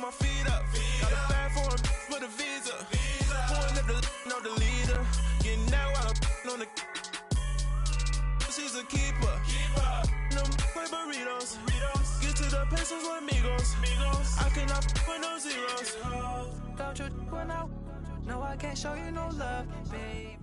my feet up. Got a bag for him with a visa. Pulling up the leader. Getting that while I'm on the. She's a keeper. No play burritos. Get to the pesos with amigos. I cannot with no zeros. Don't you run out? No, I can't show you no love, baby.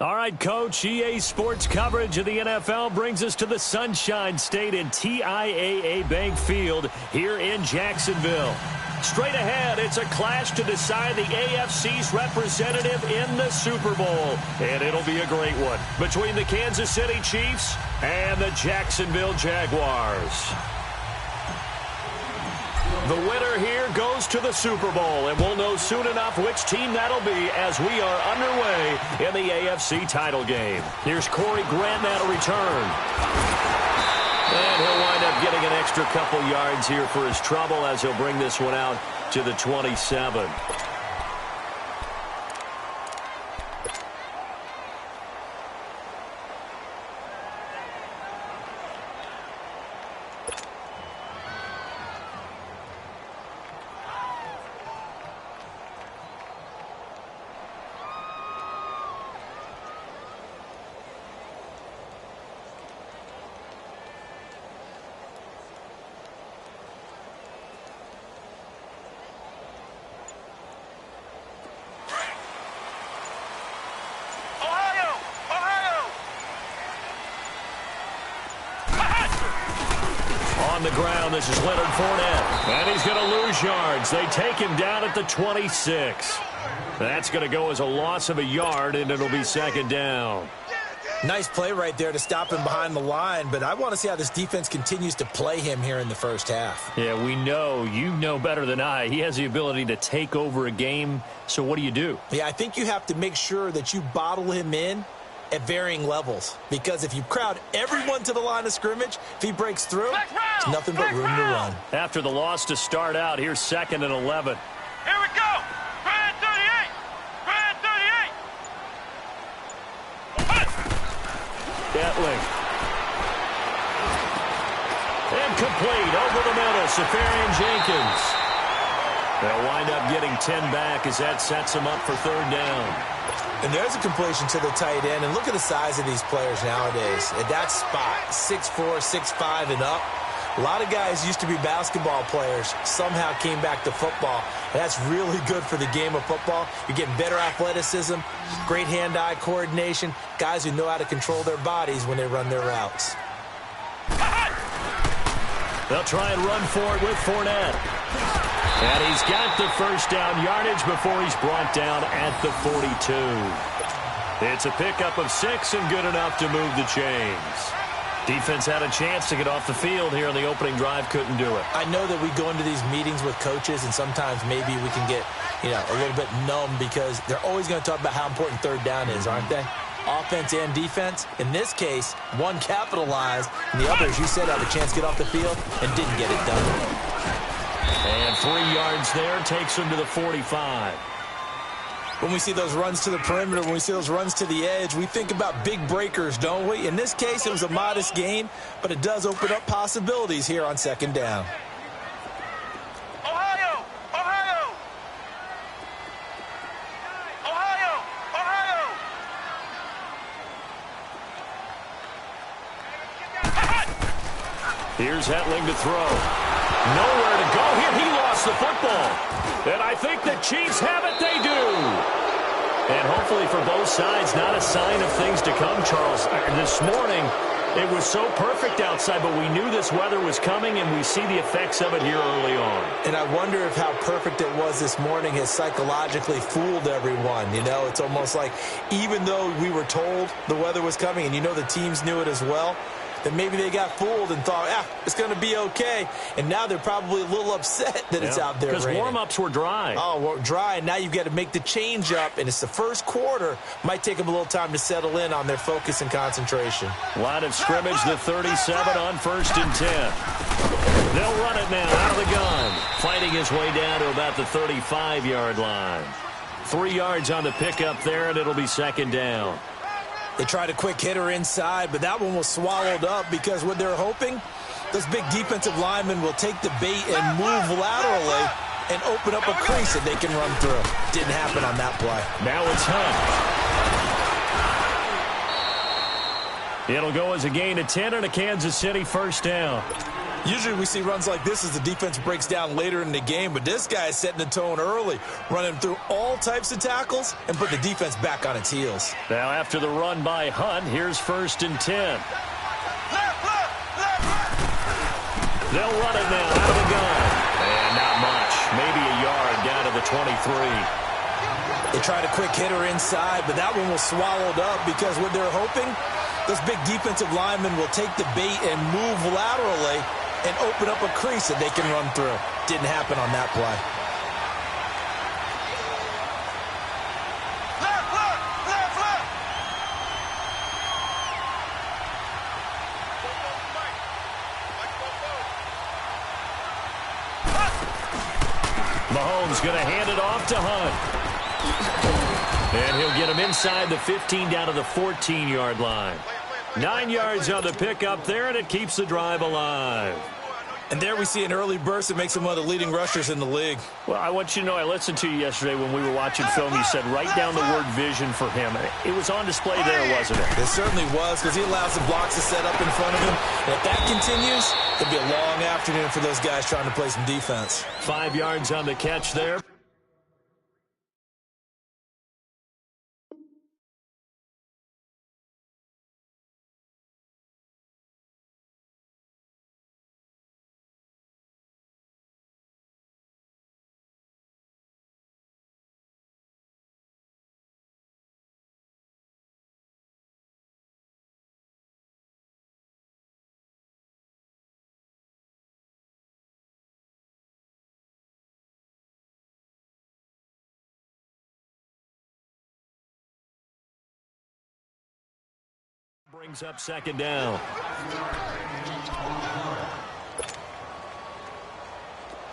All right, Coach, EA Sports coverage of the NFL brings us to the Sunshine State in TIAA Bank Field here in Jacksonville. Straight ahead, it's a clash to decide the AFC's representative in the Super Bowl. And it'll be a great one between the Kansas City Chiefs and the Jacksonville Jaguars. The winner here goes to the Super Bowl, and we'll know soon enough which team that'll be as we are underway in the AFC title game. Here's Corey Grant now to return. And he'll wind up getting an extra couple yards here for his trouble as he'll bring this one out to the 27. On the ground, this is Leonard Fournette. And he's going to lose yards. They take him down at the 26. That's going to go as a loss of a yard, and it'll be second down. Nice play right there to stop him behind the line, but I want to see how this defense continues to play him here in the first half. Yeah, we know. You know better than I. He has the ability to take over a game, so what do? Yeah, I think you have to make sure that you bottle him in at varying levels, because if you crowd everyone to the line of scrimmage, if he breaks through, it's nothing but room to run. After the loss to start out, here's 2nd and 11. Here we go. Brand 38. Brand 38. Gatling. And complete over the middle. Safarian Jenkins. They'll wind up getting 10 back as that sets them up for third down. And there's a completion to the tight end. And look at the size of these players nowadays. At that spot, 6'4", 6'5", and up. A lot of guys used to be basketball players, somehow came back to football. And that's really good for the game of football. You're getting better athleticism, great hand-eye coordination, guys who know how to control their bodies when they run their routes. They'll try and run for it with Fournette. And he's got the first down yardage before he's brought down at the 42. It's a pickup of 6 and good enough to move the chains. Defense had a chance to get off the field here on the opening drive, couldn't do it. I know that we go into these meetings with coaches, and sometimes maybe we can get, a little bit numb because they're always going to talk about how important third down is, aren't they? Offense and defense. In this case, one capitalized, and the other, as you said, had a chance to get off the field and didn't get it done. And 3 yards there takes him to the 45. When we see those runs to the perimeter, when we see those runs to the edge, we think about big breakers, don't we? In this case, it was a modest gain, but it does open up possibilities here on second down. Ohio! Ohio! Ohio! Ohio! Here's Hetling to throw. Nowhere to go here. He lost the football. And I think the Chiefs have it. They do. And hopefully for both sides, not a sign of things to come, Charles. This morning, it was so perfect outside, but we knew this weather was coming, and we see the effects of it here early on. And I wonder if how perfect it was this morning has psychologically fooled everyone. It's almost like even though we were told the weather was coming, and the teams knew it as well, that maybe they got fooled and thought, it's going to be okay. And now they're probably a little upset that it's out there raining. Because warm-ups were dry. Oh, well, dry. And now you've got to make the change up, and it's the first quarter. Might take them a little time to settle in on their focus and concentration. Line of scrimmage, the 37 on 1st and 10. They'll run it now out of the gun. Fighting his way down to about the 35-yard line. 3 yards on the pickup there, and it'll be second down. They tried a quick hitter inside, but that one was swallowed up because what they're hoping, those big defensive linemen will take the bait and move laterally and open up a crease that they can run through. Didn't happen on that play. Now it's Hunt. It'll go as a gain of 10 and a Kansas City first down. Usually we see runs like this as the defense breaks down later in the game, but this guy is setting the tone early, running through all types of tackles and put the defense back on its heels. Now after the run by Hunt, here's 1st and 10. They'll run it now out of the gun. And not much. Maybe a yard down to the 23. They tried a quick hitter inside, but that one was swallowed up because what they're hoping, those big defensive linemen will take the bait and move laterally and open up a crease that they can run through. Didn't happen on that play. Mahomes going to hand it off to Hunt. And he'll get him inside the 15 down to the 14-yard line. 9 yards on the pickup there, and it keeps the drive alive. And there we see an early burst that makes him one of the leading rushers in the league. Well, I want you to know, I listened to you yesterday when we were watching film. You said write down the word vision for him. It was on display there, wasn't it? It certainly was, because he allows the blocks to set up in front of him. And if that continues, it'll be a long afternoon for those guys trying to play some defense. 5 yards on the catch there. Brings up 2nd down.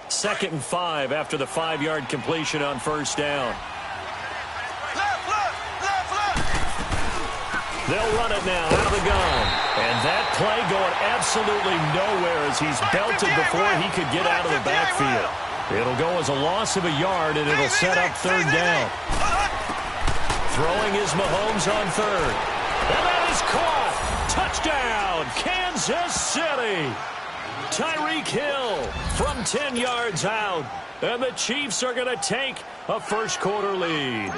Second and 5 after the 5-yard completion on 1st down. They'll run it now out of the gun. And that play going absolutely nowhere as he's belted before he could get out of the backfield. It'll go as a loss of a yard, and it'll set up 3rd down. Throwing is Mahomes on 3rd. And that is caught. Touchdown, Kansas City. Tyreek Hill from 10 yards out. And the Chiefs are going to take a first-quarter lead.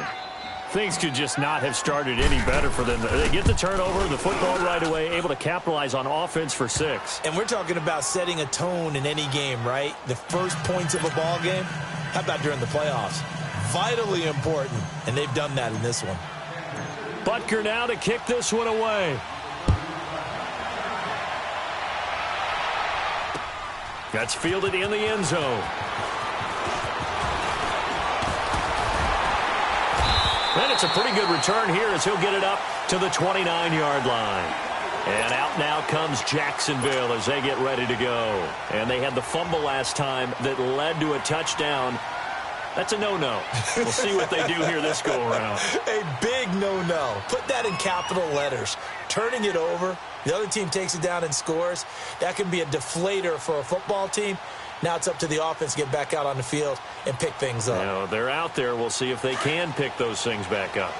Things could just not have started any better for them. They get the turnover, the football right away, able to capitalize on offense for 6. And we're talking about setting a tone in any game, right? The first points of a ball game. How about during the playoffs? Vitally important, and they've done that in this one. Butker now to kick this one away. That's fielded in the end zone. And it's a pretty good return here as he'll get it up to the 29-yard line. And out now comes Jacksonville as they get ready to go. And they had the fumble last time that led to a touchdown. That's a no-no. We'll see what they do here this go-around. A big no-no. Put that in capital letters. Turning it over, the other team takes it down and scores. That can be a deflator for a football team. Now it's up to the offense to get back out on the field and pick things up. You know, they're out there. We'll see if they can pick those things back up.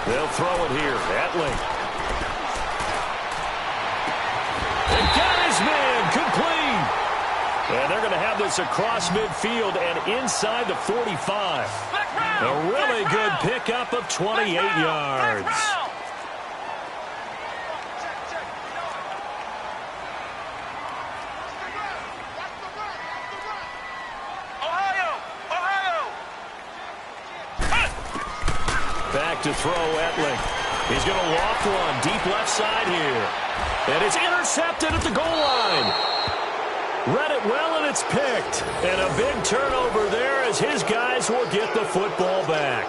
They'll throw it here. Atling. And got his man complete. And they're going to have this across midfield and inside the 45. A really good pickup of 28 yards. Back to throw Etling. He's going to loft one deep left side here. And it's intercepted at the goal line. Read it well, and it's picked. And a big turnover there as his guys will get the football back.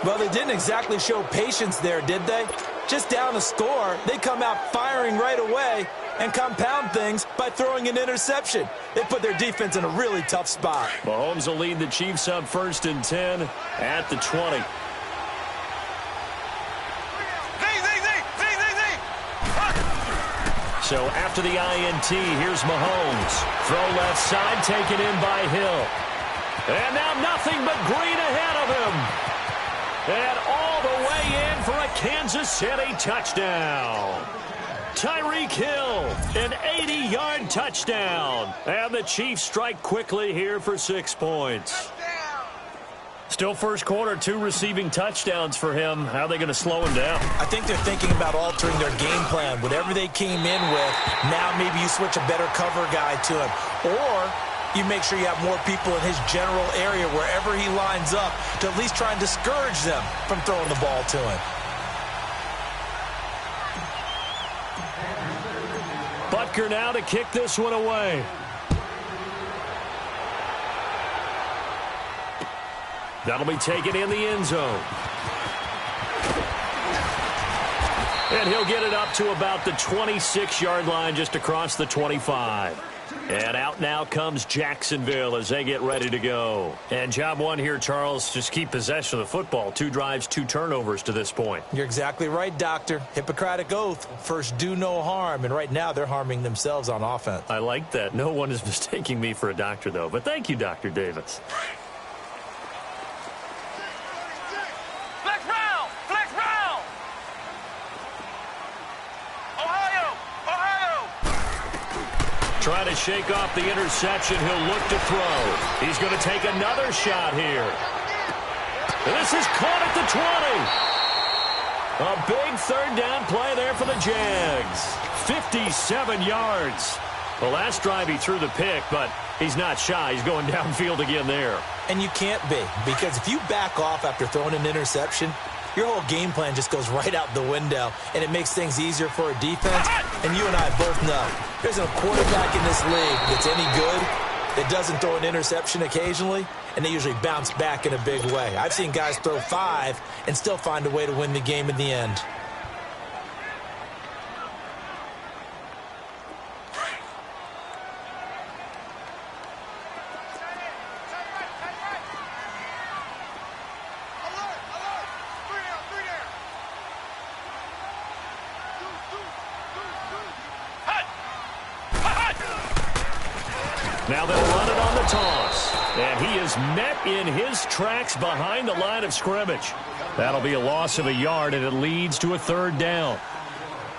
Well, they didn't exactly show patience there, did they? Just down a score, they come out firing right away and compound things by throwing an interception. They put their defense in a really tough spot. Mahomes will lead the Chiefs up 1st and 10 at the 20. So after the INT, here's Mahomes. Throw left side, taken in by Hill. And now nothing but green ahead of him. And all the way in for a Kansas City touchdown. Tyreek Hill, an 80-yard touchdown. And the Chiefs strike quickly here for 6 points. Still first quarter, 2 receiving touchdowns for him. How are they going to slow him down? I think they're thinking about altering their game plan. Whatever they came in with, now maybe you switch a better cover guy to him. Or you make sure you have more people in his general area wherever he lines up to at least try and discourage them from throwing the ball to him. Butker now to kick this one away. That'll be taken in the end zone. And he'll get it up to about the 26-yard line, just across the 25. And out now comes Jacksonville as they get ready to go. And job one here, Charles, just keep possession of the football. 2 drives, 2 turnovers to this point. You're exactly right, Doctor. Hippocratic oath. First, do no harm. And right now, they're harming themselves on offense. I like that. No one is mistaking me for a doctor, though. But thank you, Dr. Davis. Trying to shake off the interception. He'll look to throw. He's going to take another shot here. This is caught at the 20. A big third down play there for the Jags. 57 yards. The last drive he threw the pick, but he's not shy. He's going downfield again there. And you can't be, because if you back off after throwing an interception, your whole game plan just goes right out the window, and it makes things easier for a defense. And you and I both know there's a quarterback in this league that's any good that doesn't throw an interception occasionally, and they usually bounce back in a big way. I've seen guys throw 5 and still find a way to win the game in the end. Now they'll run it on the toss. And he is met in his tracks behind the line of scrimmage. That'll be a loss of a yard, and it leads to a third down.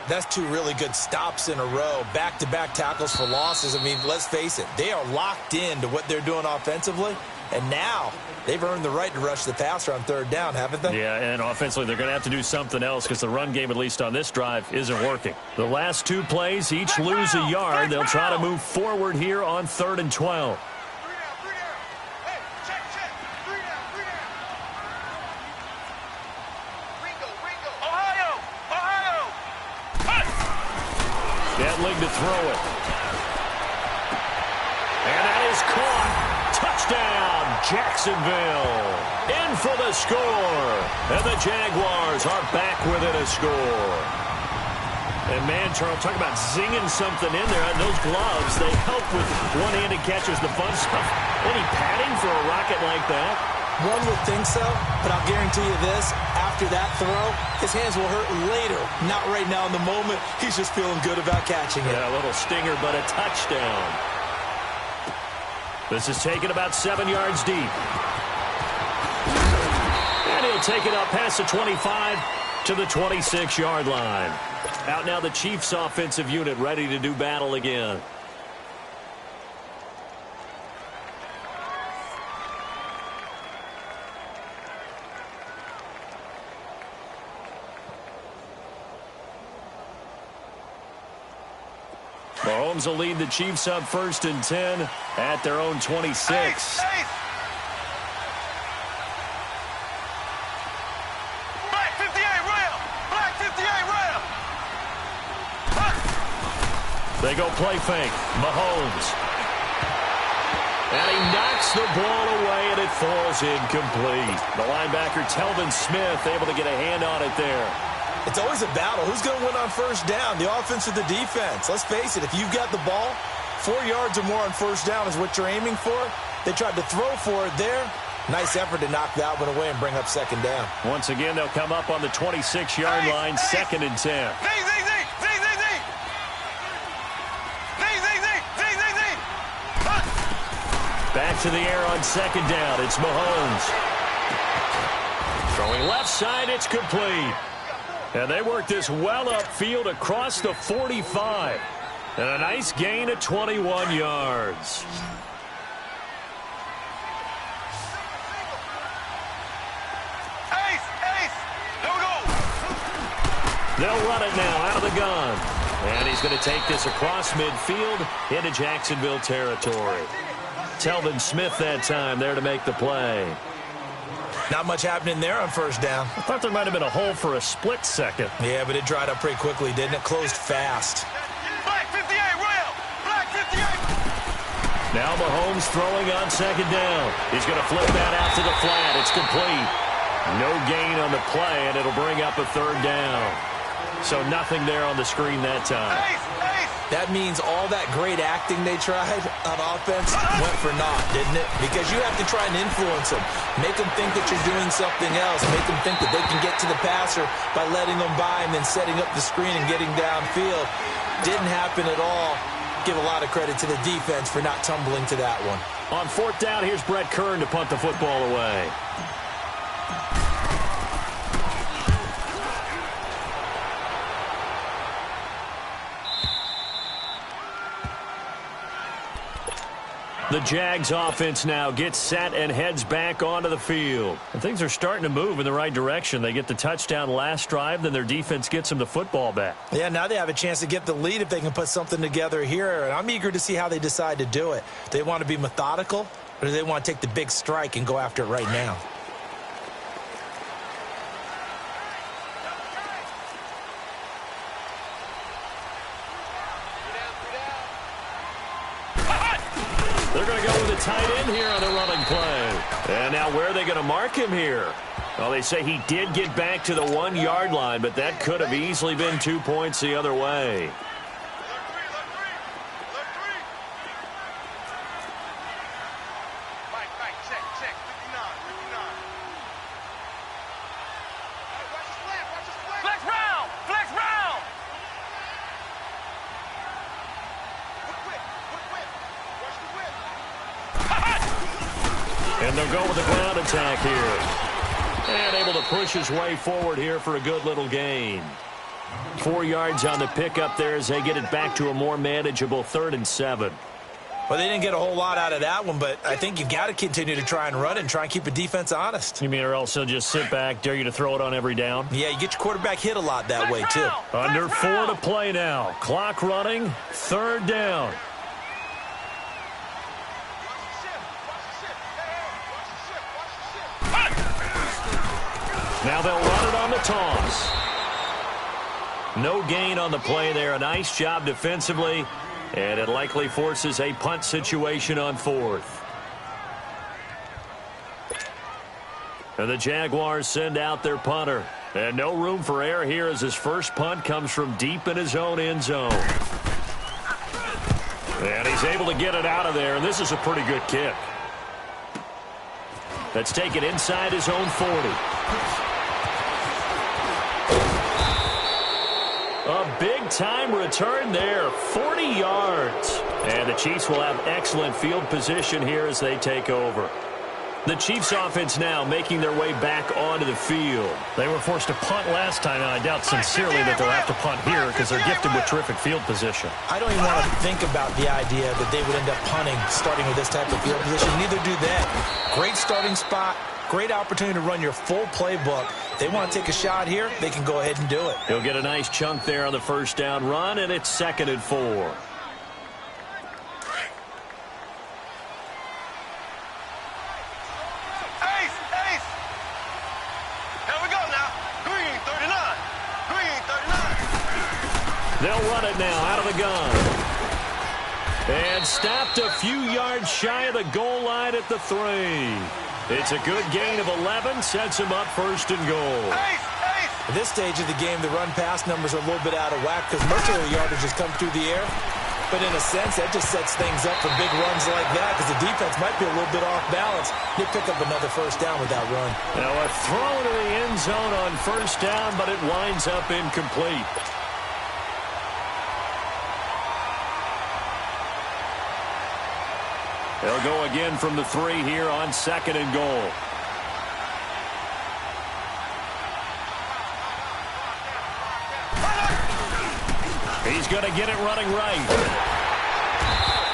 That's 2 really good stops in a row. Back-to-back tackles for losses. I mean, let's face it. They are locked into what they're doing offensively. And now they've earned the right to rush the passer on third down, haven't they? Yeah, and offensively they're going to have to do something else because the run game, at least on this drive, isn't working. The last 2 plays, each lose a yard. They'll try to move forward here on 3rd and 12. Gatling to throw it. And that is caught. Touchdown, Jacksonville. In for the score. And the Jaguars are back within a score. And, man, Charles, talk about zinging something in there. And those gloves, they help with one-handed catches, the fun stuff. Any padding for a rocket like that? One would think so, but I'll guarantee you this. After that throw, his hands will hurt later. Not right now in the moment. He's just feeling good about catching it. Yeah, a little stinger, but a touchdown. This is taken about 7 yards deep. And he'll take it up past the 25 to the 26-yard line. Out now the Chiefs offensive unit ready to do battle again. Mahomes will lead the Chiefs up 1st and 10 at their own 26. Black 58 rail! Black 58 rail! They go play fake. Mahomes. And he knocks the ball away, and it falls incomplete. The linebacker, Telvin Smith, able to get a hand on it there. It's always a battle. Who's going to win on first down, the offense or the defense? Let's face it, if you've got the ball, 4 yards or more on first down is what you're aiming for. They tried to throw for it there. Nice effort to knock that one away and bring up 2nd down. Once again, they'll come up on the 26-yard line, 2nd and 10. to the air on second down. It's Mahomes. Throwing left side, it's complete. And they work this well upfield across the 45. And a nice gain of 21 yards. They'll run it now out of the gun. And he's going to take this across midfield into Jacksonville territory. Telvin Smith that time there to make the play. Not much happening there on first down. I thought there might have been a hole for a split second. Yeah, but it dried up pretty quickly, didn't it? Closed fast. Black 58, Royal! Black 58! Now Mahomes throwing on second down. He's going to flip that out to the flat. It's complete. No gain on the play, and it'll bring up a third down. So nothing there on the screen that time. That means all that great acting they tried on offense went for naught, didn't it? Because you have to try and influence them. Make them think that you're doing something else. Make them think that they can get to the passer by letting them by and then setting up the screen and getting downfield. Didn't happen at all. Give a lot of credit to the defense for not tumbling to that one. On fourth down, here's Brett Kern to punt the football away. The Jags offense now gets set and heads back onto the field. And things are starting to move in the right direction. They get the touchdown last drive, then their defense gets them the football back. Yeah, now they have a chance to get the lead if they can put something together here. And I'm eager to see how they decide to do it. Do they want to be methodical, or do they want to take the big strike and go after it right now? They're going to go with a tight end here on the running play. And now where are they going to mark him here? Well, they say he did get back to the 1 yard line, but that could have easily been 2 points the other way. And they'll go with a ground attack here. And able to push his way forward here for a good little gain. 4 yards on the pickup there as they get it back to a more manageable 3rd and 7. Well, they didn't get a whole lot out of that one, but I think you've got to continue to try and run it and try and keep the defense honest. You mean or else they'll just sit back, dare you to throw it on every down? Yeah, you get your quarterback hit a lot that way, too. Under 4 to play now. Clock running, 3rd down. Now they'll run it on the toss. No gain on the play there. A nice job defensively. And it likely forces a punt situation on 4th. And the Jaguars send out their punter. And no room for error here as his first punt comes from deep in his own end zone. And he's able to get it out of there. And this is a pretty good kick. That's taken inside his own 40. A big-time return there, 40 yards. And the Chiefs will have excellent field position here as they take over. The Chiefs offense now making their way back onto the field. They were forced to punt last time, and I doubt sincerely that they'll have to punt here because they're gifted with terrific field position. I don't even want to think about the idea that they would end up punting starting with this type of field position. Neither do they. Great starting spot. Great opportunity to run your full playbook. If they want to take a shot here, they can go ahead and do it. He'll get a nice chunk there on the first down run, and it's 2nd and 4. Ace! Ace! Here we go now. Green 39. Green 39. They'll run it now out of the gun. And stopped a few yards shy of the goal line at the 3. It's a good gain of 11, sets him up 1st and goal. At this stage of the game, the run-pass numbers are a little bit out of whack because most of their yardage has come through the air. But in a sense, that just sets things up for big runs like that because the defense might be a little bit off balance. They pick up another first down with that run. Now a throw to the end zone on first down, but it winds up incomplete. They'll go again from the 3 here on 2nd and goal. He's going to get it running right.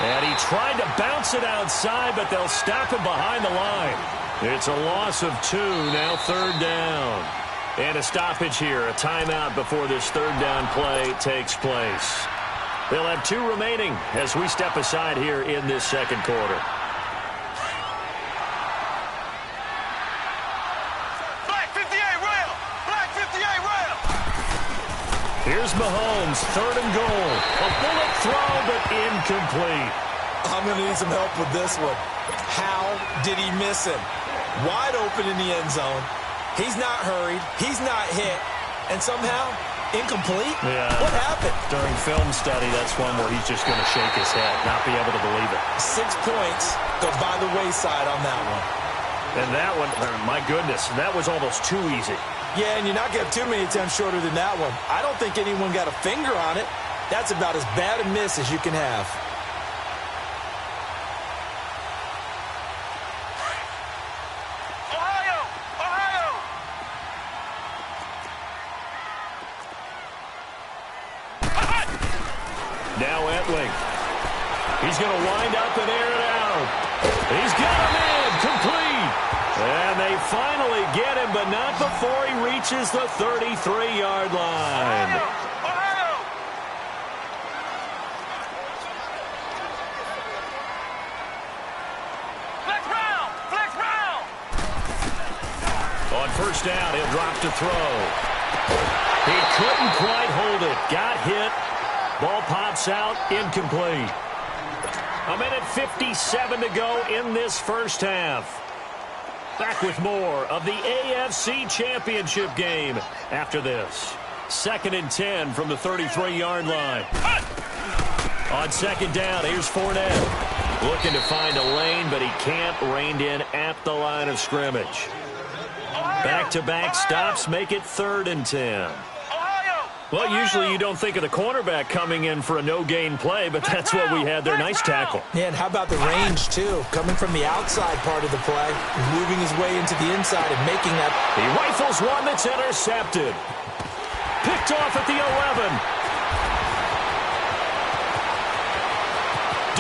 And he tried to bounce it outside, but they'll stop him behind the line. It's a loss of 2, now 3rd down. And a stoppage here, a timeout before this 3rd down play takes place. They'll have 2 remaining as we step aside here in this 2nd quarter. Black 58 rail! Black 58 rail! Here's Mahomes, 3rd and goal. A bullet throw, but incomplete. I'm going to need some help with this one. How did he miss him? Wide open in the end zone. He's not hurried. He's not hit. And somehow, incomplete? Yeah. What happened? During film study, that's one where he's just going to shake his head, not be able to believe it. 6 points go by the wayside on that one. And that one, my goodness, that was almost too easy. Yeah, and you're not going to have too many attempts shorter than that one. I don't think anyone got a finger on it. That's about as bad a miss as you can have. Ohio! Ohio! Now Etling. He's going to wind up and air it out. He's got him in, complete. And they finally get him, but not before he reaches the 33-yard line. Ohio! Flex round! Flex round! On 1st down, he'll drop to throw. He couldn't quite hold it. Got hit. Ball pops out, incomplete. 1:57 to go in this 1st half. Back with more of the AFC Championship game after this. 2nd and 10 from the 33-yard line. On 2nd down, here's Fournette. Looking to find a lane, but he can't. Reined in at the line of scrimmage. Back-to-back stops make it 3rd and 10. Well, usually you don't think of the cornerback coming in for a no-gain play, but that's what we had there. Nice tackle. Yeah, and how about the range, too? Coming from the outside part of the play, moving his way into the inside and making that. He rifles one that's intercepted. Picked off at the 11.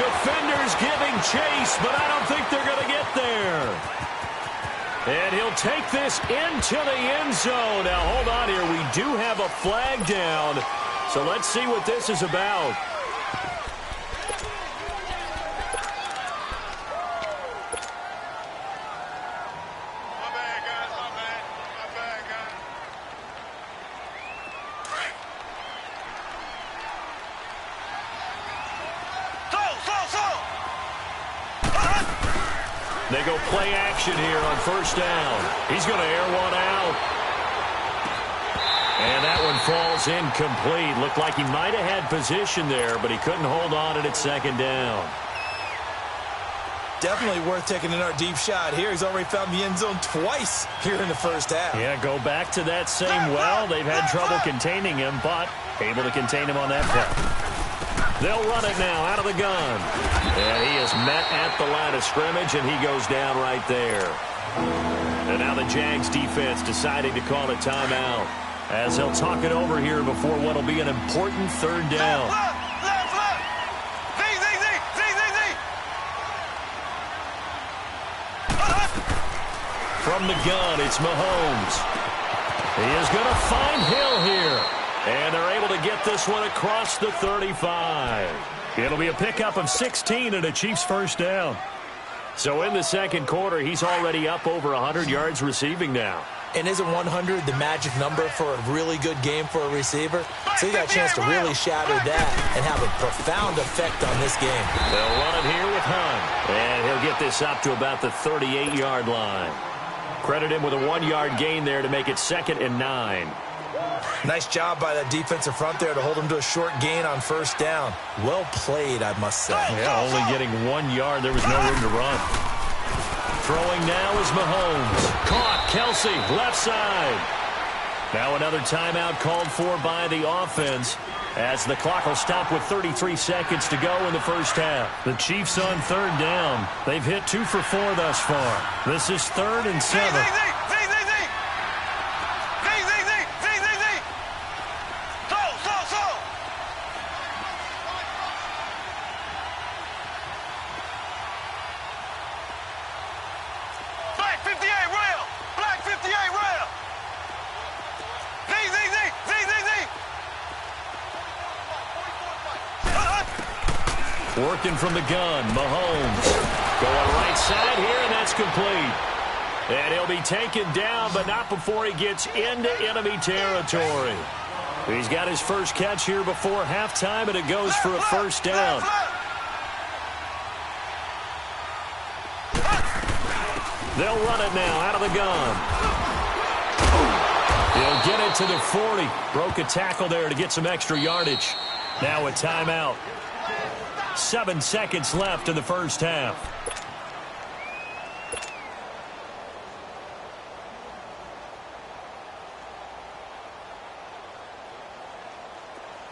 Defenders giving chase, but I don't think they're going to get there. And he'll take this into the end zone. Now, hold on here. We do have a flag down. So let's see what this is about. My bad, guys. My bad. My bad, guys. They go play action here on 1st down. He's going to air one out. And that one falls incomplete. Looked like he might have had position there, but he couldn't hold on it at 2nd down. Definitely worth taking another deep shot here. He's already found the end zone twice here in the 1st half. Yeah, go back to that same well. They've had trouble containing him, but able to contain him on that play. They'll run it now out of the gun. And he is met at the line of scrimmage, and he goes down right there. And now the Jags defense deciding to call a timeout as they'll talk it over here before what will be an important 3rd down. From the gun, it's Mahomes. He is going to find Hill here. And they're able to get this one across the 35. It'll be a pickup of 16 and a Chiefs 1st down. So in the 2nd quarter, he's already up over 100 yards receiving now. And isn't 100 the magic number for a really good game for a receiver? So you got a chance to really shatter that and have a profound effect on this game. They'll run it here with Hunt. And he'll get this up to about the 38-yard line. Credit him with a 1-yard gain there to make it 2nd and 9. Nice job by that defensive front there to hold him to a short gain on 1st down. Well played, I must say. Yeah, only getting 1 yard. There was no room to run. Throwing now is Mahomes. Caught. Kelsey, left side. Now another timeout called for by the offense as the clock will stop with 33 seconds to go in the first half. The Chiefs on third down. They've hit 2 for 4 thus far. This is 3rd and 7. Working from the gun, Mahomes going right side here, and that's complete. And he'll be taken down, but not before he gets into enemy territory. He's got his first catch here before halftime, and it goes for a first down. They'll run it now out of the gun. He'll get it to the 40. Broke a tackle there to get some extra yardage. Now a timeout. 7 seconds left in the first half.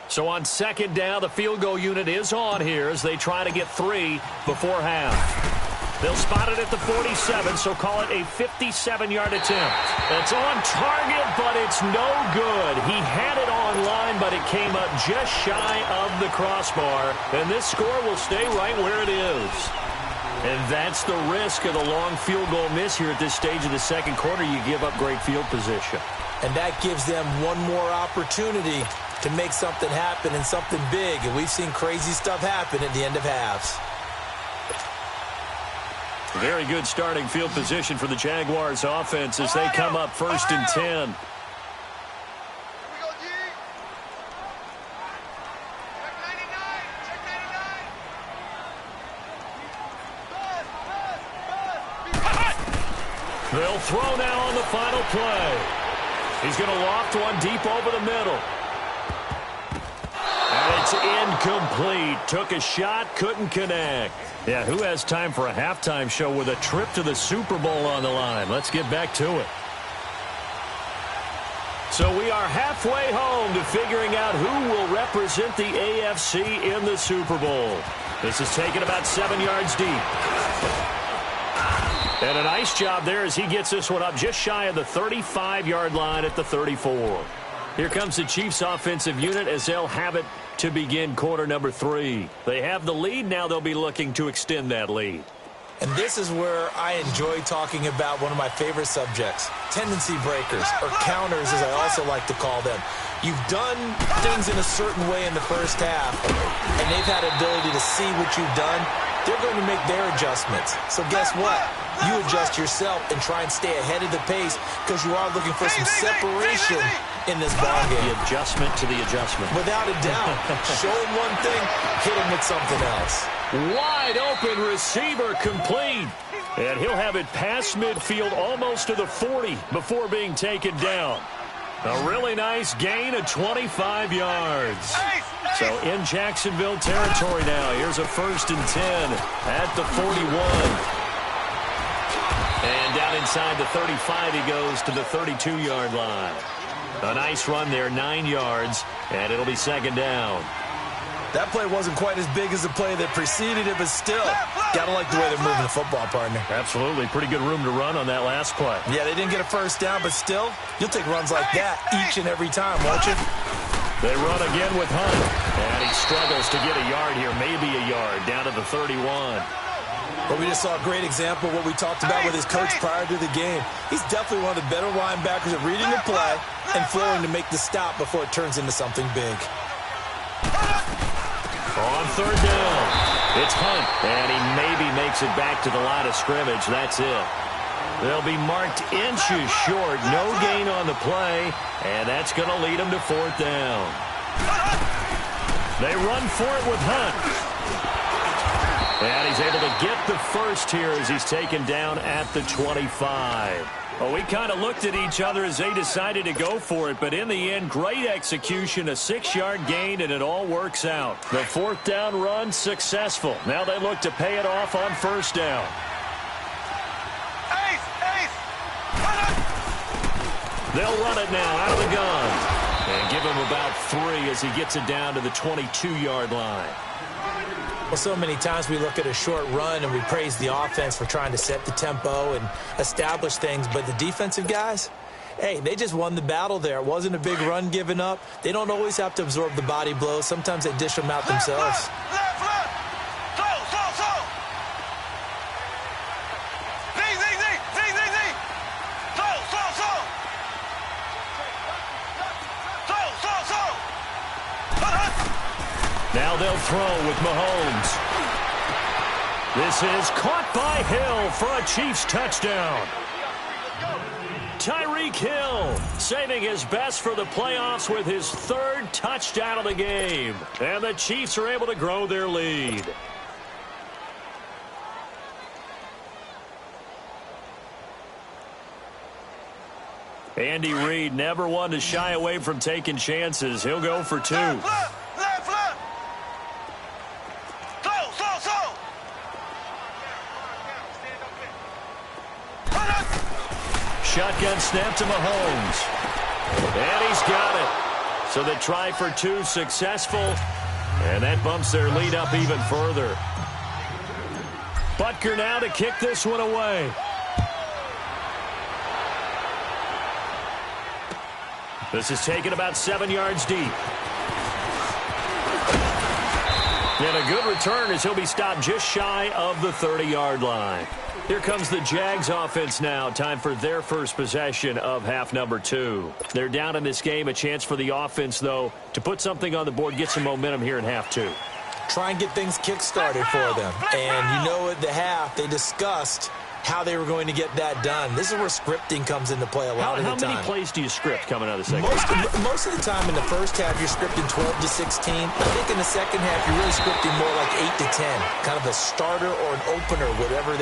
So on second down, the field goal unit is on here as they try to get 3 before half. They'll spot it at the 47, so call it a 57-yard attempt. It's on target, but it's no good. He had it on line, but it came up just shy of the crossbar. And this score will stay right where it is. And that's the risk of the long field goal miss here at this stage of the second quarter. You give up great field position. And that gives them one more opportunity to make something happen and something big. And we've seen crazy stuff happen at the end of halves. Very good starting field position for the Jaguars offense as they come up 1st and 10. They'll throw now on the final play. He's going to loft one deep over the middle. And it's incomplete. Took a shot, couldn't connect. Yeah, who has time for a halftime show with a trip to the Super Bowl on the line? Let's get back to it. So we are halfway home to figuring out who will represent the AFC in the Super Bowl. This is taken about 7 yards deep. And a nice job there as he gets this one up just shy of the 35-yard line at the 34. Here comes the Chiefs offensive unit as they'll have it to begin quarter number 3. They have the lead. Now they'll be looking to extend that lead. And this is where I enjoy talking about one of my favorite subjects, tendency breakers, or counters as I also like to call them. You've done things in a certain way in the first half, and they've had the ability to see what you've done. They're going to make their adjustments. So guess what? You adjust yourself and try and stay ahead of the pace because you are looking for some separation in this ballgame. The adjustment to the adjustment. Without a doubt. Show him one thing, hit him with something else. Wide open receiver complete. And he'll have it past midfield almost to the 40 before being taken down. A really nice gain of 25 yards. So in Jacksonville territory now. Here's a 1st and 10 at the 41. And down inside the 35, he goes to the 32-yard line. A nice run there, 9 yards, and it'll be 2nd down. That play wasn't quite as big as the play that preceded it, but still, gotta like the way they're moving the football, partner. Absolutely. Pretty good room to run on that last play. Yeah, they didn't get a first down, but still, you'll take runs like that each and every time, won't you? They run again with Hunt, and he struggles to get a yard here, maybe a yard, down to the 31. But we just saw a great example of what we talked about with his coach prior to the game. He's definitely one of the better linebackers at reading the play and flowing to make the stop before it turns into something big. On 3rd down, it's Hunt, and he maybe makes it back to the line of scrimmage. That's it. They'll be marked inches short. No gain on the play, and that's going to lead them to 4th down. They run for it with Hunt. And he's able to get the first here as he's taken down at the 25. Well, we kind of looked at each other as they decided to go for it, but in the end, great execution, a 6-yard gain, and it all works out. The 4th down run successful. Now they look to pay it off on 1st down. They'll run it now out of the gun. And give him about 3 as he gets it down to the 22-yard line. Well, so many times we look at a short run and we praise the offense for trying to set the tempo and establish things, but the defensive guys, hey, they just won the battle there. It wasn't a big run given up. They don't always have to absorb the body blows. Sometimes they dish them out themselves. Now they'll throw with Mahomes. This is caught by Hill for a Chiefs touchdown. Tyreek Hill saving his best for the playoffs with his 3rd touchdown of the game. And the Chiefs are able to grow their lead. Andy Reid never one to shy away from taking chances. He'll go for 2. Shotgun snap to Mahomes. And he's got it. So the try for 2 successful. And that bumps their lead up even further. Butker now to kick this one away. This is taken about 7 yards deep. And a good return as he'll be stopped just shy of the 30-yard line. Here comes the Jags offense now. Time for their first possession of half number 2. They're down in this game. A chance for the offense, though, to put something on the board, get some momentum here in half 2. Try and get things kick-started for them. And you know at the half, they discussed how they were going to get that done. This is where scripting comes into play a lot of the time. How many plays do you script coming out of the second? Most of the time in the first half, you're scripting 12 to 16. I think in the second half, you're really scripting more like 8 to 10. Kind of a starter or an opener, whatever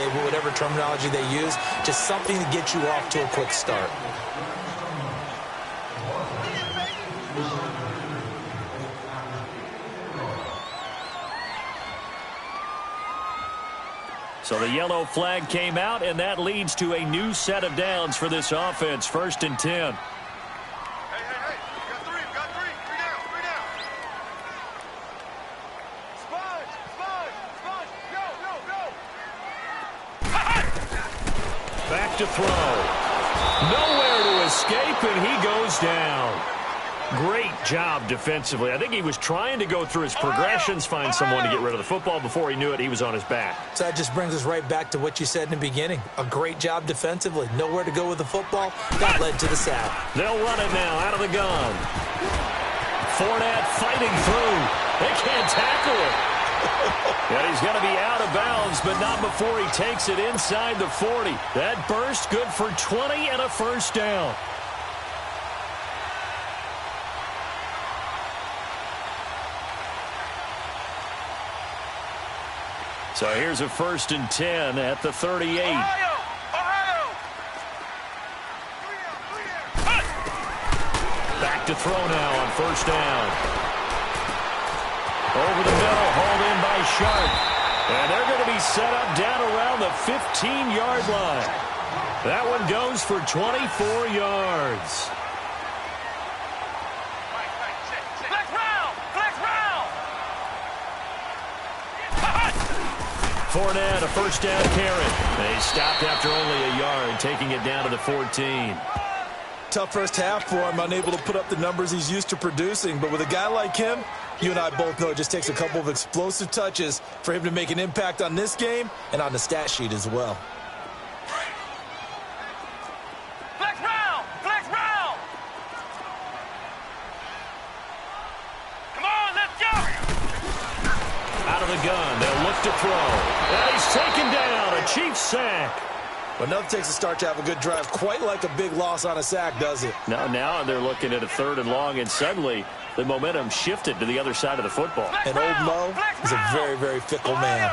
terminology they use. Just something to get you off to a quick start. So the yellow flag came out, and that leads to a new set of downs for this offense. 1st and 10. Hey, we got 3 down, 3 down. Sponge, go. Back to throw. Nowhere to escape, and he goes down. Great job defensively. I think he was trying to go through his progressions, find someone to get rid of the football. Before he knew it, he was on his back. So that just brings us right back to what you said in the beginning. A great job defensively. Nowhere to go with the football. That led to the sack. They'll run it now out of the gun. Fournette fighting through. They can't tackle it. And he's going to be out of bounds, but not before he takes it inside the 40. That burst good for 20 and a first down. So here's a 1st and 10 at the 38. Back to throw now on 1st down. Over the middle, hauled in by Sharp. And they're going to be set up down around the 15-yard line. That one goes for 24 yards. Fournette, a 1st down carry. They stopped after only a yard, taking it down to the 14. Tough first half for him, unable to put up the numbers he's used to producing. But with a guy like him, you and I both know it just takes a couple of explosive touches for him to make an impact on this game and on the stat sheet as well. Gun. They'll look to throw. And he's taken down. A Chiefs sack. But nothing takes a start to have a good drive quite like a big loss on a sack, does it? Now they're looking at a 3rd and long, and suddenly the momentum shifted to the other side of the football. And old Mo is a very, very fickle man.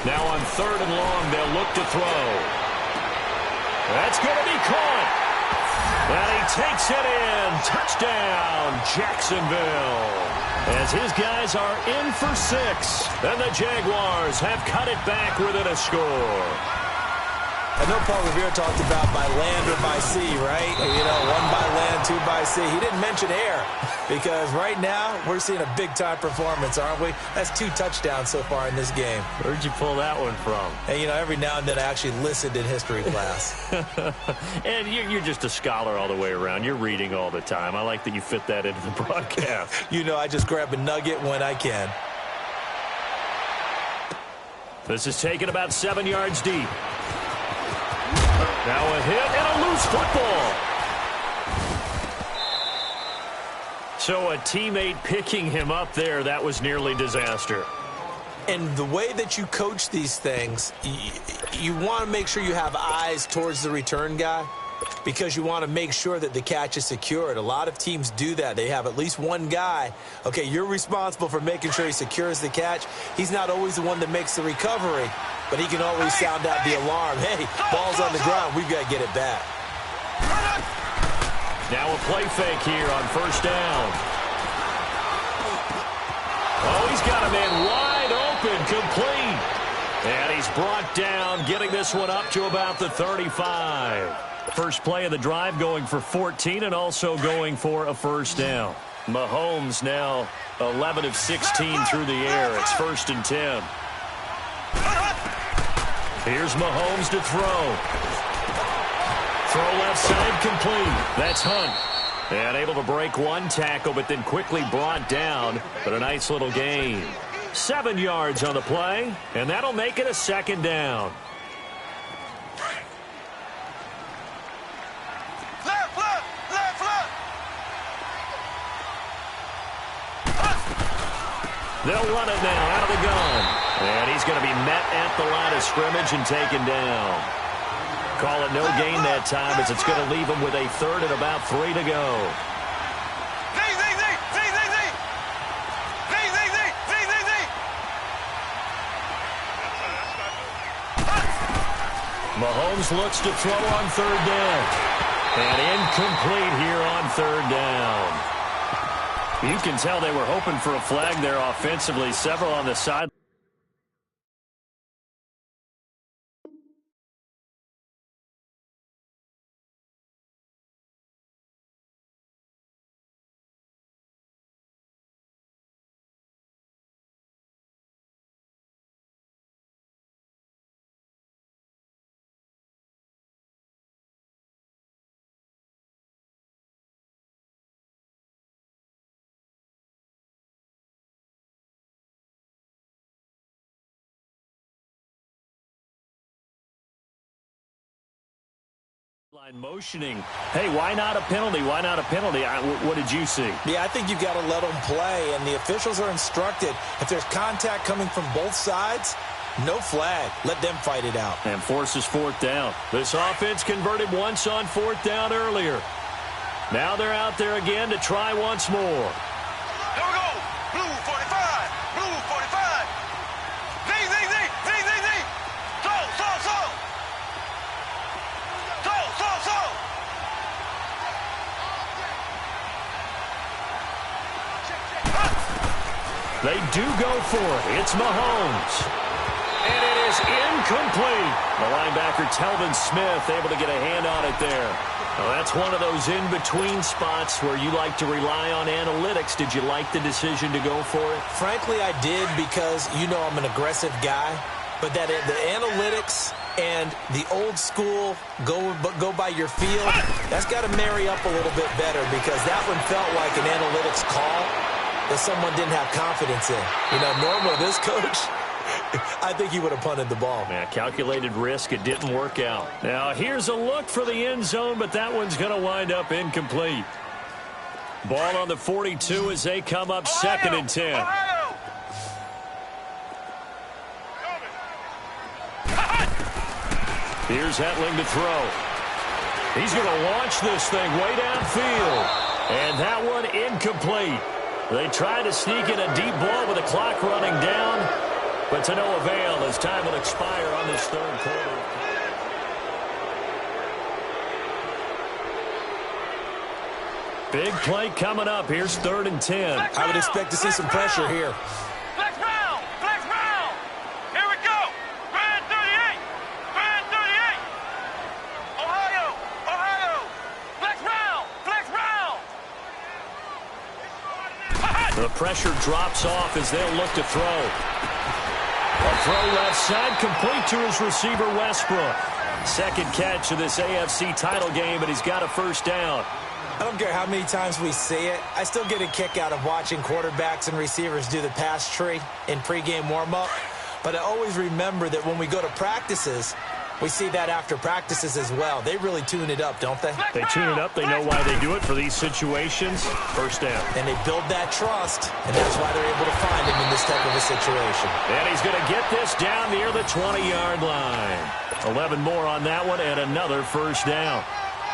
Now on 3rd and long, they'll look to throw. That's going to be caught. And he takes it in. Touchdown, Jacksonville. As his guys are in for 6. And the Jaguars have cut it back within a score. I know Paul Revere talked about by land or by sea, right? You know, 1 by land, 2 by sea. He didn't mention air because right now we're seeing a big-time performance, aren't we? That's 2 touchdowns so far in this game. Where'd you pull that one from? And, you know, every now and then I actually listened in history class. And you're just a scholar all the way around. You're reading all the time. I like that you fit that into the broadcast. You know, I just grab a nugget when I can. This is taken about 7 yards deep. Now a hit and a loose football. So a teammate picking him up there, that was nearly disaster. And the way that you coach these things, you want to make sure you have eyes towards the return guy because you want to make sure that the catch is secured. A lot of teams do that. They have at least one guy. Okay, you're responsible for making sure he secures the catch. He's not always the one that makes the recovery, but he can always sound out the alarm. Hey, ball's on the ground. We've got to get it back. Now a play fake here on first down. Oh, he's got a man wide open, complete. And he's brought down, getting this one up to about the 35. First play of the drive going for 14 and also going for a first down. Mahomes now 11 of 16 through the air. It's 1st and 10. Here's Mahomes to throw. Throw left side complete. That's Hunt. And able to break one tackle, but then quickly brought down. But a nice little gain. 7 yards on the play, and that'll make it a 2nd down. They'll run it now out of the gun. And he's going to be met at the line of scrimmage and taken down. Call it no gain that time as it's going to leave him with a 3rd and about 3 to go. Mahomes looks to throw on 3rd down. And incomplete here on 3rd down. You can tell they were hoping for a flag there offensively. Several on the side. Line motioning. Hey, why not a penalty? Why not a penalty? What did you see? Yeah, I think you've got to let them play, and the officials are instructed. If there's contact coming from both sides, no flag. Let them fight it out. And forces 4th down. This offense converted once on 4th down earlier. Now they're out there again to try once more. Here we go. Blue 45. Blue 45. Z. So. They do go for it. It's Mahomes. And it is incomplete. The linebacker, Telvin Smith, able to get a hand on it there. Well, that's one of those in-between spots where you like to rely on analytics. Did you like the decision to go for it? Frankly, I did because, you know, I'm an aggressive guy. But that the analytics and the old school go by your feel, that's got to marry up a little bit better because that one felt like an analytics call that someone didn't have confidence in. You know, normally this coach, I think he would have punted the ball. Yeah, calculated risk. It didn't work out. Now, here's a look for the end zone, but that one's going to wind up incomplete. Ball on the 42 as they come up 2nd and 10. Here's Hetling to throw. He's going to launch this thing way downfield. And that one incomplete. They tried to sneak in a deep ball with the clock running down, but to no avail as time will expire on this 3rd quarter. Big play coming up. Here's 3rd and 10. I would expect to see some pressure here. Flex round. Flex round. Here we go. Grand 38. Grand 38. Ohio. Ohio. Flex round. Flex round. The pressure drops off as they'll look to throw. A throw left side, complete to his receiver, Westbrook. Second catch of this AFC title game, and he's got a first down. I don't care how many times we see it. I still get a kick out of watching quarterbacks and receivers do the pass tree in pregame warm-up. But I always remember that when we go to practices, we see that after practices as well. They really tune it up, don't they? They tune it up. They know why they do it for these situations. First down. And they build that trust, and that's why they're able to find him in this type of a situation. And he's going to get this down near the 20-yard line. 11 more on that one, and another first down.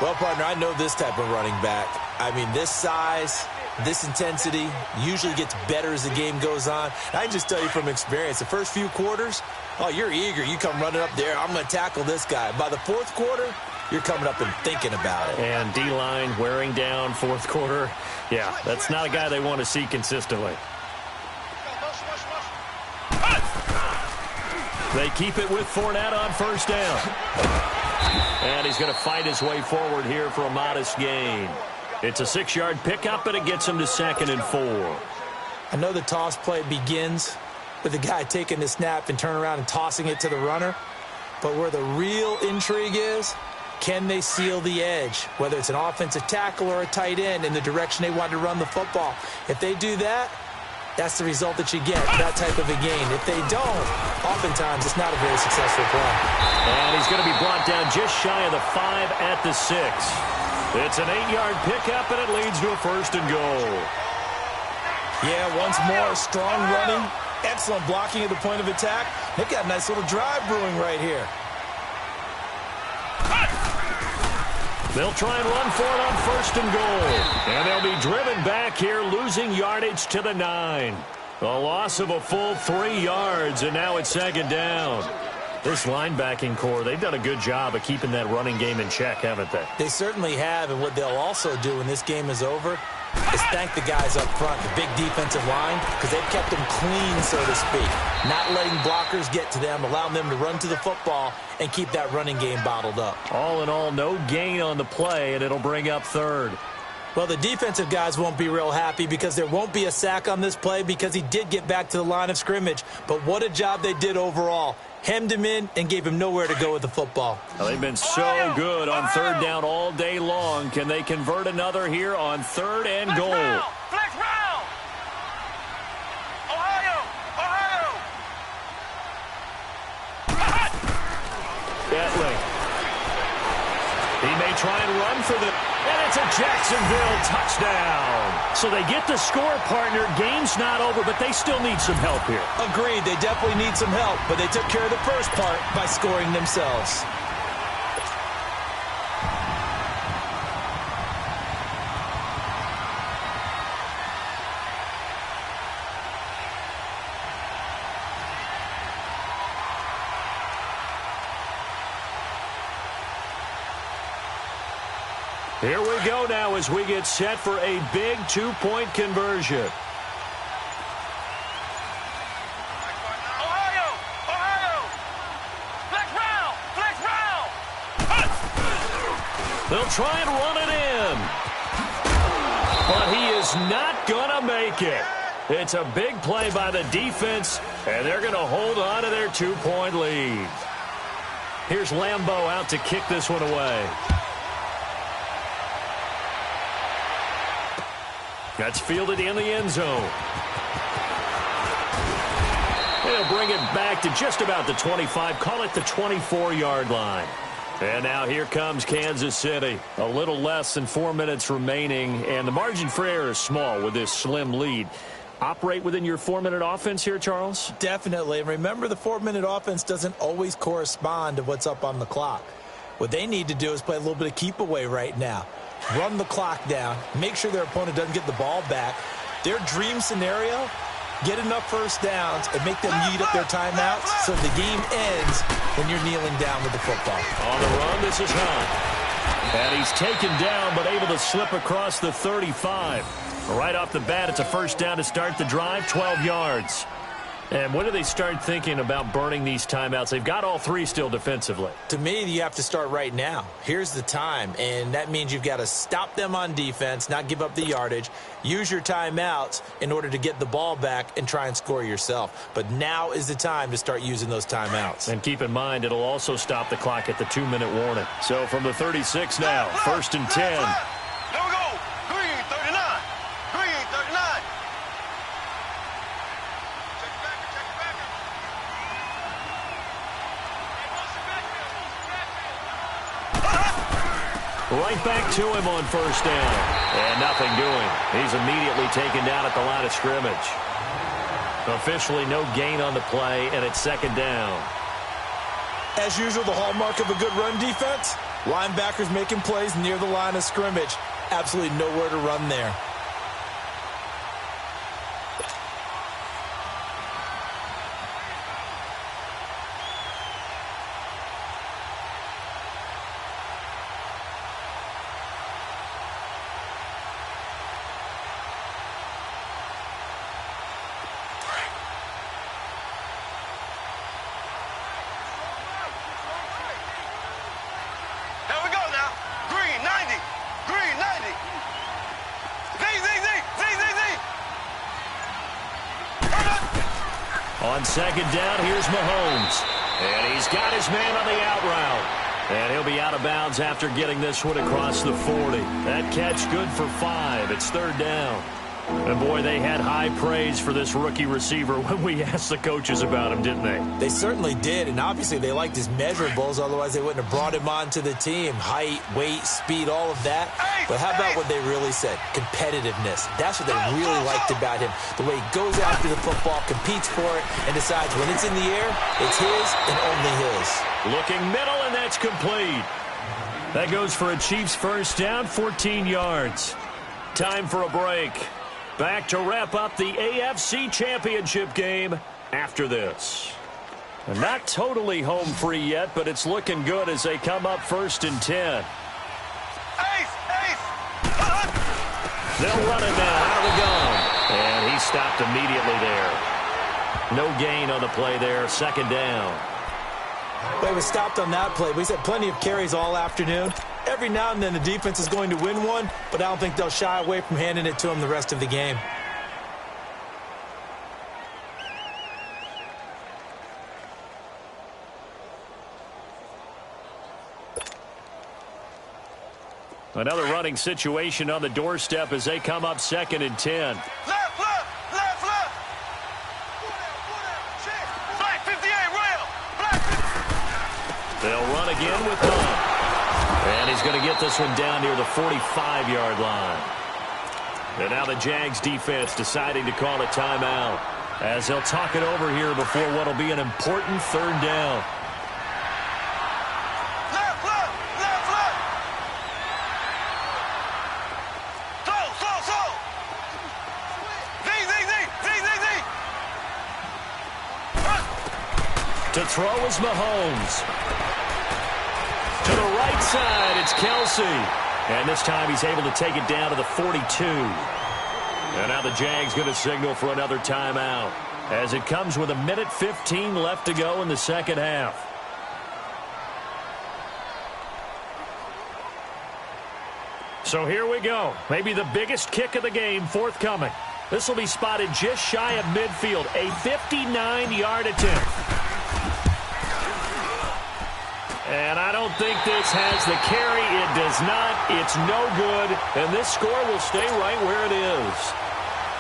Well, partner, I know this type of running back. I mean, this size, this intensity usually gets better as the game goes on. I can just tell you from experience, the first few quarters, oh, you're eager. You come running up there. I'm going to tackle this guy. By the fourth quarter, you're coming up and thinking about it. And D-line wearing down fourth quarter. Yeah, that's not a guy they want to see consistently. They keep it with Fournette on first down. And he's going to fight his way forward here for a modest gain. It's a 6-yard pickup, and it gets him to 2nd and 4. I know the toss play begins with the guy taking the snap and turning around and tossing it to the runner. But where the real intrigue is, can they seal the edge? Whether it's an offensive tackle or a tight end in the direction they want to run the football. If they do that, that's the result that you get, that type of a gain. If they don't, oftentimes it's not a very successful play. And he's going to be brought down just shy of the 5 at the 6. It's an 8-yard pickup, and it leads to a 1st and goal. Yeah, once more, strong running, excellent blocking at the point of attack. They've got a nice little drive brewing right here. They'll try and run for it on 1st and goal. And they'll be driven back here, losing yardage to the 9. A loss of a full 3 yards, and now it's 2nd down. This linebacking core, they've done a good job of keeping that running game in check, haven't they? They certainly have, and what they'll also do when this game is over is thank the guys up front, the big defensive line, because they've kept them clean, so to speak. Not letting blockers get to them, allowing them to run to the football and keep that running game bottled up. All in all, no gain on the play, and it'll bring up 3rd. Well, the defensive guys won't be real happy because there won't be a sack on this play because he did get back to the line of scrimmage. But what a job they did overall. Hemmed him in and gave him nowhere to go with the football. Well, they've been so good on 3rd down all day long. Can they convert another here on 3rd and goal? Flex round. Ohio. Ohio. Bentley. He may try and run for the... And it's a Jacksonville touchdown. So they get the score, partner. Game's not over, but they still need some help here. Agreed. They definitely need some help, but they took care of the first part by scoring themselves. Here we go now as we get set for a big 2-point conversion. Ohio. Ohio. Flex round. Flex round. They'll try and run it in. But he is not going to make it. It's a big play by the defense, and they're going to hold on to their 2-point lead. Here's Lambeau out to kick this one away. That's fielded in the end zone. They'll bring it back to just about the 25, call it the 24-yard line. And now here comes Kansas City. A little less than 4 minutes remaining, and the margin for error is small with this slim lead. Operate within your 4-minute offense here, Charles? Definitely. And remember, the 4-minute offense doesn't always correspond to what's up on the clock. What they need to do is play a little bit of keep away right now. Run the clock down. Make sure their opponent doesn't get the ball back. Their dream scenario, get enough first downs and make them eat up their timeouts so the game ends when you're kneeling down with the football. On the run, this is Hunt. And he's taken down, but able to slip across the 35. Right off the bat, it's a first down to start the drive, 12 yards. And when do they start thinking about burning these timeouts? They've got all three still defensively. To me, you have to start right now. Here's the time, and that means you've got to stop them on defense, not give up the yardage, use your timeouts in order to get the ball back and try and score yourself. But now is the time to start using those timeouts. And keep in mind, it'll also stop the clock at the 2-minute warning. So from the 36 now, first and 10. There we go. Green 39. Green 39. Right back to him on first down. And nothing doing. He's immediately taken down at the line of scrimmage. Officially no gain on the play, and it's second down. As usual, the hallmark of a good run defense, linebackers making plays near the line of scrimmage. Absolutely nowhere to run there. On second down, here's Mahomes. And he's got his man on the out route. And he'll be out of bounds after getting this one across the 40. That catch good for 5. It's third down. And, boy, they had high praise for this rookie receiver when we asked the coaches about him, didn't they? They certainly did, and obviously they liked his measurables. Otherwise, they wouldn't have brought him onto the team. Height, weight, speed, all of that. But how about what they really said? Competitiveness. That's what they really liked about him. The way he goes after the football, competes for it, and decides when it's in the air, it's his and only his. Looking middle, and that's complete. That goes for a Chiefs first down, 14 yards. Time for a break. Back to wrap up the AFC Championship game after this. And not totally home free yet, but it's looking good as they come up first and 10. They'll run it now out of the gun. And he stopped immediately there. No gain on the play there. Second down. Well, he was stopped on that play, but he's had plenty of carries all afternoon. Every now and then the defense is going to win one, but I don't think they'll shy away from handing it to him the rest of the game. Another running situation on the doorstep as they come up second and 10. Left. Black 58, rail. Black. They'll run again with Dunn. And he's going to get this one down near the 45-yard line. And now the Jags defense deciding to call a timeout as they'll talk it over here before what will be an important third down. Left. Slow. Z. To throw is Mahomes. To the right side, it's Kelsey. And this time he's able to take it down to the 42. And now the Jags going to signal for another timeout as it comes with 1:15 left to go in the second half. So here we go. Maybe the biggest kick of the game forthcoming. This will be spotted just shy of midfield. A 59-yard attempt. And I don't think this has the carry. It does not. It's no good. And this score will stay right where it is.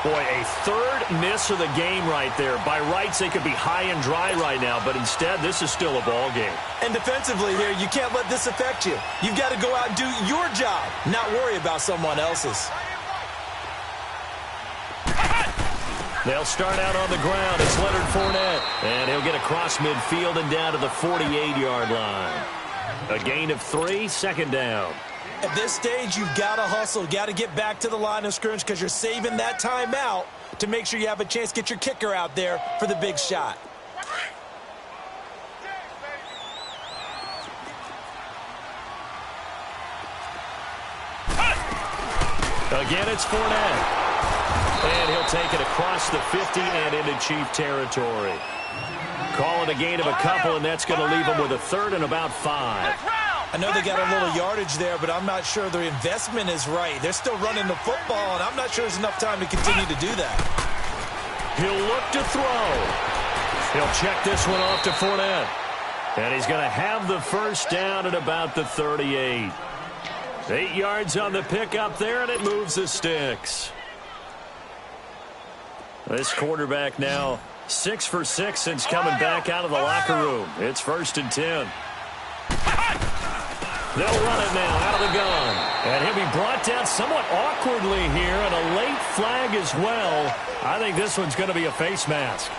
Boy, a third miss of the game right there. By rights, they could be high and dry right now, but instead, this is still a ball game. And defensively here, you can't let this affect you. You've got to go out and do your job, not worry about someone else's. They'll start out on the ground. It's Leonard Fournette. And he'll get across midfield and down to the 48-yard line. A gain of 3, second down. At this stage, you've got to hustle. Got to get back to the line of scrimmage because you're saving that timeout to make sure you have a chance to get your kicker out there for the big shot. Again, it's Fournette. And he'll take it across the 50 and into Chief territory. Call it a gain of a couple, and that's going to leave them with a third and about 5. I know they got a little yardage there, but I'm not sure their investment is right. They're still running the football, and I'm not sure there's enough time to continue to do that. He'll look to throw. He'll check this one off to Fournette. And he's going to have the first down at about the 38. 8 yards on the pickup there, and it moves the sticks. This quarterback now 6 for 6 since coming back out of the locker room. It's 1st and 10. They'll run it now out of the gun. And he'll be brought down somewhat awkwardly here, and a late flag as well. I think this one's going to be a face mask.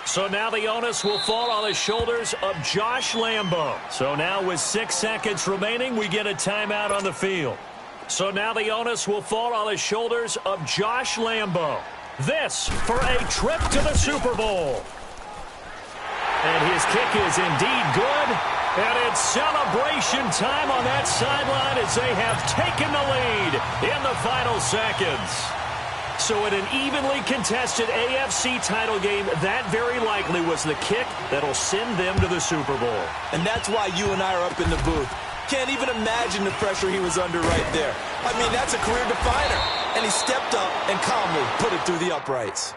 So now the onus will fall on the shoulders of Josh Lambo. So now with 6 seconds remaining, we get a timeout on the field. So now the onus will fall on the shoulders of Josh Lambo. This for a trip to the Super Bowl. And his kick is indeed good. And it's celebration time on that sideline as they have taken the lead in the final seconds. So in an evenly contested AFC title game, that very likely was the kick that'll send them to the Super Bowl. And that's why you and I are up in the booth. Can't even imagine the pressure he was under right there. I mean, that's a career definer. And he stepped up and calmly put it through the uprights.